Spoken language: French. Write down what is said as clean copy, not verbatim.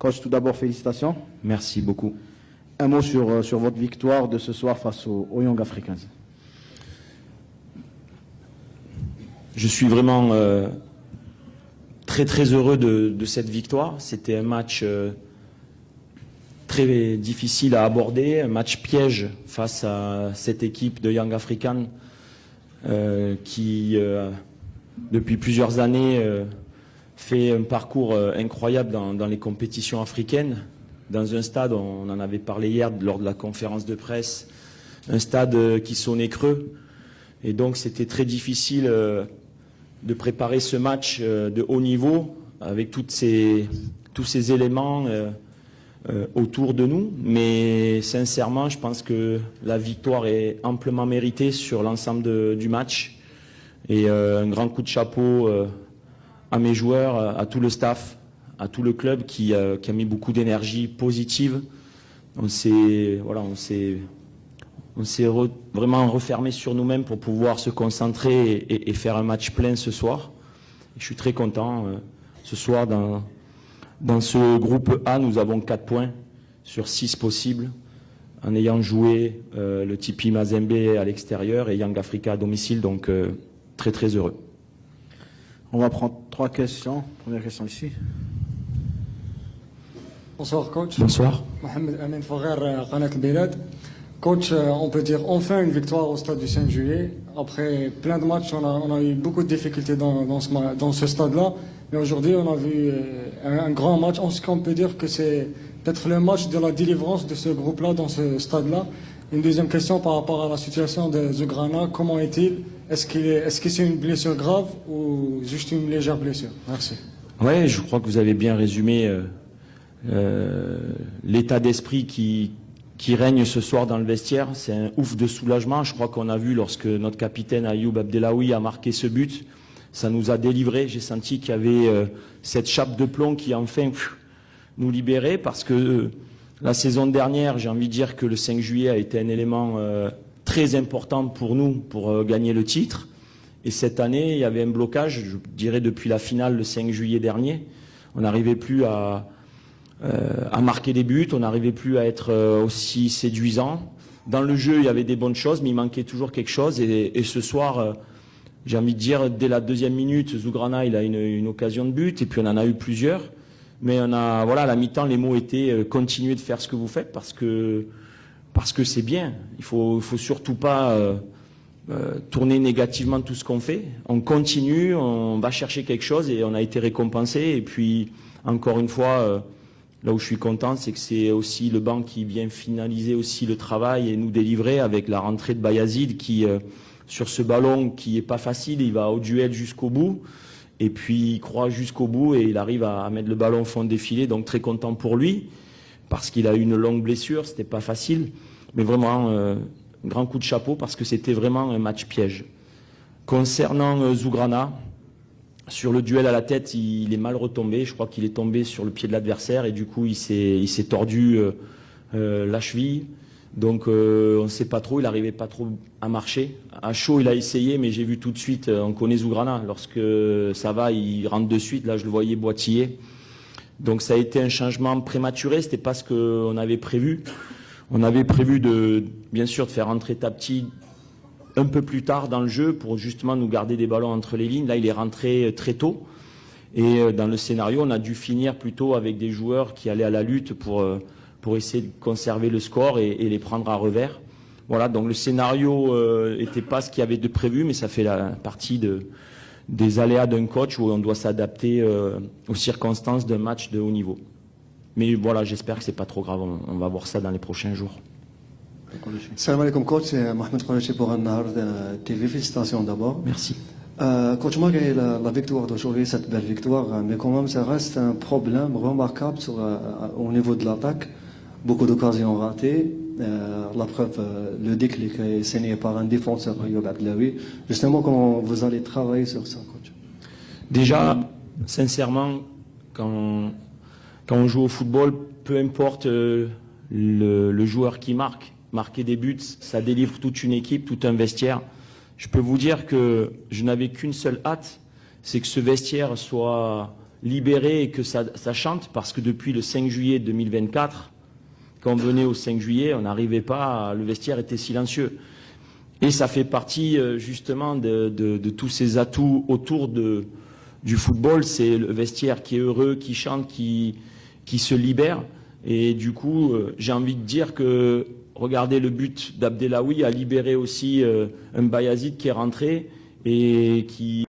Coach, tout d'abord, félicitations. Merci beaucoup. Un mot sur votre victoire de ce soir face aux Young Africans. Je suis vraiment très heureux de cette victoire. C'était un match très difficile à aborder, un match piège face à cette équipe de Young Africans qui, depuis plusieurs années, fait un parcours incroyable dans les compétitions africaines. Dans un stade, on en avait parlé hier lors de la conférence de presse, un stade qui sonnait creux. Et donc c'était très difficile de préparer ce match de haut niveau avec tous ces éléments autour de nous. Mais sincèrement, je pense que la victoire est amplement méritée sur l'ensemble du match. Et un grand coup de chapeau à mes joueurs, à tout le staff, à tout le club qui a mis beaucoup d'énergie positive. On s'est vraiment refermé sur nous-mêmes pour pouvoir se concentrer et faire un match plein ce soir. Et je suis très content. Ce soir, dans ce groupe A, nous avons 4 points sur 6 possibles, en ayant joué le TP Mazembe à l'extérieur et Young Africa à domicile. Donc, très heureux. On va prendre 3 questions. Première question ici. Bonsoir coach. Bonsoir. Mohamed Amin Foguer, Qanat Bilad. Coach, on peut dire enfin une victoire au stade du 5 juillet. Après plein de matchs, on a eu beaucoup de difficultés dans ce stade-là. Mais aujourd'hui, on a vu un grand match. En ce qu'on peut dire que c'est peut-être le match de la délivrance de ce groupe-là dans ce stade-là. Une deuxième question par rapport à la situation de Zougrana. Comment est-il? Est-ce que c'est une blessure grave ou juste une légère blessure? Merci. Oui, je crois que vous avez bien résumé l'état d'esprit qui règne ce soir dans le vestiaire. C'est un ouf de soulagement. Je crois qu'on a vu lorsque notre capitaine Ayoub Abdelawi a marqué ce but, ça nous a délivrés. J'ai senti qu'il y avait cette chape de plomb qui enfin nous libérait, parce que la saison dernière, j'ai envie de dire que le 5 juillet a été un élément très important pour nous pour gagner le titre. Et cette année, il y avait un blocage, je dirais depuis la finale le 5 juillet dernier. On n'arrivait plus à marquer des buts, on n'arrivait plus à être aussi séduisant. Dans le jeu, il y avait des bonnes choses, mais il manquait toujours quelque chose. Et ce soir, j'ai envie de dire, dès la 2e minute, Zougrana, il a une occasion de but, et puis on en a eu plusieurs. Mais à la mi-temps, les mots étaient continuez de faire ce que vous faites parce que c'est bien. Il faut surtout pas tourner négativement tout ce qu'on fait. On continue, on va chercher quelque chose et on a été récompensé. Et puis, encore une fois, là où je suis content, c'est que c'est aussi le banc qui vient finaliser aussi le travail et nous délivrer avec la rentrée de Bayazid qui, sur ce ballon qui est pas facile, il va au duel jusqu'au bout. Et puis il croit jusqu'au bout et il arrive à mettre le ballon au fond des filets. Donc très content pour lui, parce qu'il a eu une longue blessure, c'était pas facile. Mais vraiment, un grand coup de chapeau parce que c'était vraiment un match piège. Concernant Zougrana, sur le duel à la tête, il est mal retombé. Je crois qu'il est tombé sur le pied de l'adversaire et du coup il s'est tordu la cheville. Donc on ne sait pas trop, il n'arrivait pas trop à marcher. À chaud, il a essayé, mais j'ai vu tout de suite, on connaît Zougrana, lorsque ça va, il rentre de suite. Là, je le voyais boitiller. Donc ça a été un changement prématuré, c'était pas ce qu'on avait prévu. On avait prévu bien sûr de faire rentrer Tapti un peu plus tard dans le jeu pour justement nous garder des ballons entre les lignes. Là, il est rentré très tôt. Et dans le scénario, on a dû finir plutôt avec des joueurs qui allaient à la lutte pour essayer de conserver le score et les prendre à revers. Voilà, donc le scénario n'était pas ce qu'il y avait de prévu, mais ça fait la partie des aléas d'un coach où on doit s'adapter aux circonstances d'un match de haut niveau. Mais voilà, j'espère que c'est pas trop grave, on va voir ça dans les prochains jours. Salam alaikum coach, c'est Mohamed Khourachi pour An-Nahar TV. Félicitations d'abord. Merci. Coach, malgré la victoire d'aujourd'hui, cette belle victoire, mais quand même ça reste un problème remarquable au niveau de l'attaque. Beaucoup d'occasions ratées. La preuve, le déclic est signé par un défenseur, Ayoub Abdelawi. Justement, comment vous allez travailler sur ça, coach? Déjà, sincèrement, quand on joue au football, peu importe le joueur qui marquer des buts, ça délivre toute une équipe, tout un vestiaire. Je peux vous dire que je n'avais qu'une seule hâte, c'est que ce vestiaire soit libéré et que ça chante, parce que depuis le 5 juillet 2024, quand on venait au 5 juillet, on n'arrivait pas, le vestiaire était silencieux. Et ça fait partie justement de tous ces atouts autour du football. C'est le vestiaire qui est heureux, qui chante, qui se libère. Et du coup, j'ai envie de dire que, regardez, le but d'Abdellaoui a libéré aussi un Bayazid qui est rentré et qui...